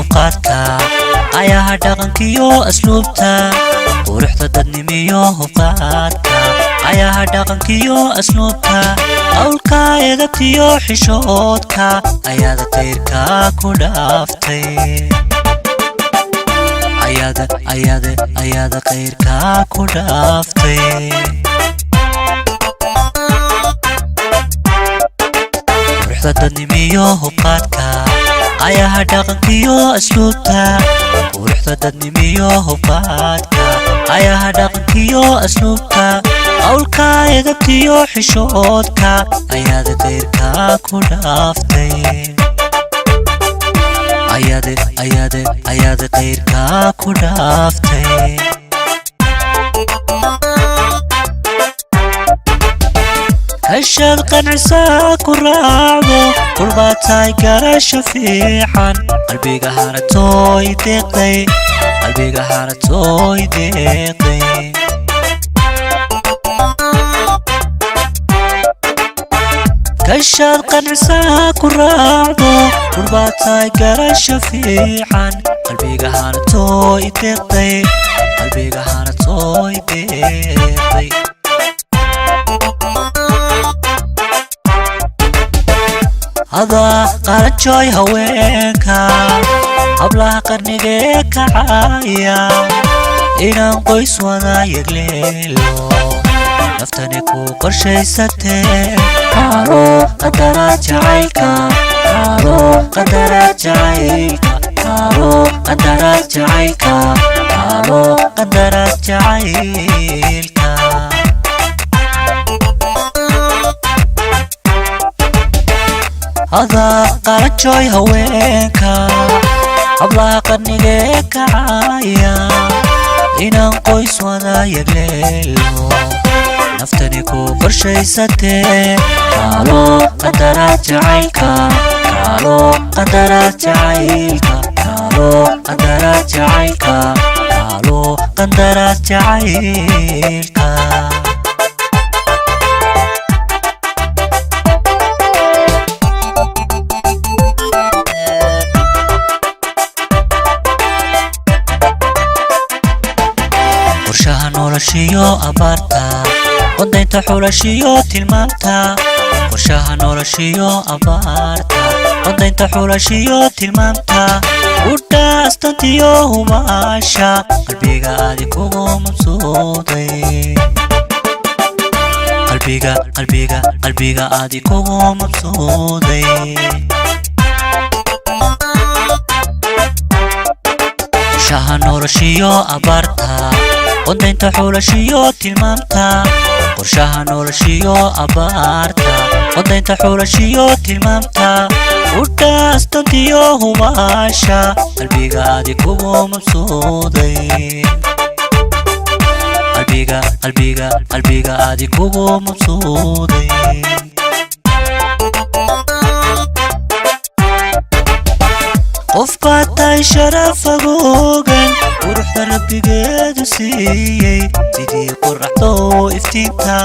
hubqaadka ayaha dhaqankiyo asluubta quruxda dadnimiyo hubqaadka ayaha dhaqankiyo asluubta qawlka edabtiyo xishoodka ayaada qayrka ku dhaaftay ayaada qayrka ku dhaaftay quruxda dadnimiyo hubqaadka ayaha dhaqankiyo asluubta quruxda dadnimiyo hubqaadka ayaha dhaqankiyo asluubta qawlka edabtiyo xishoodka ayaada qayrka ku dhaaftay ayaada qayrka ku dhaaftay hashad qancisa ku raacdo qurbaatay garasha fiican qalbiga haratooy deeqday hashad qancisa ku raacdo qurbaatay garasha fiican qalbiga haratooy deeqday هذا قرنجوي هوينكا hablaha qarnigee kacaya inaan qoys wada yegleelo naftani ku qorshaysatee qaalo qadara jacaylka هذا قرنجوي هوينكا hablaha qarnigee kacaya inaan qoys wada yegleelo naftani ku qorshaysatee qaalo qadara jacaylka qorshaha noloshiyo abaarta qodaynta xulashiyo tilmaamta qorshaha noloshiyo abaarta qodaynta xulashiyo tilmaamta udhaastantiyo hubaasha qalbiga aadi kugu mabsuuday qalbiga aadi kugu mabsuuday qorshaha noloshiyo abaarta qodaynta xulashiyo tilmaamta qorshaha noloshiyo abaarta qodaynta xulashiyo tilmaamta udhaastantiyo hubaasha qalbiga aadi kugu mabsuuday qalbiga aadi kugu mabsuuday qof baad tahay sharaf agoogan quruxda rabbigeedu siiyey sidii qoraxdo iftiinta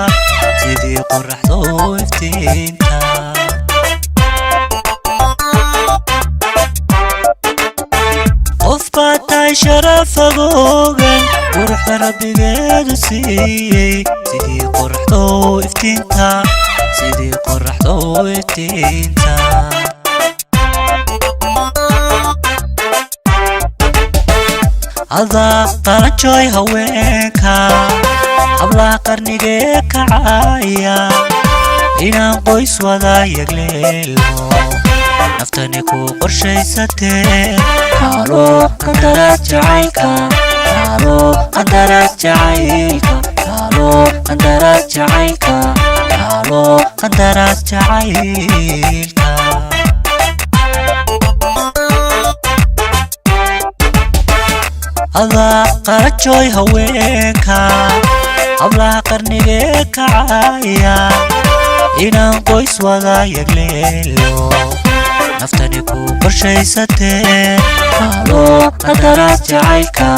qof baad tahay sharaf agoogan quruxda rabbigeedu siiyey sidii qoraxdo iftiinta هذا قرنجوي هوينكا hablaha qarnigee kacaya inaan qoys wada yegleelo naftani ku qorshaysatee qaalo qadara jacaylka هذا قرنجوي هوينكا hablaha qarnigee kacaya inaan qoys wada yegleelo naftani ku qorshaysatee qaalo qadara jacaylka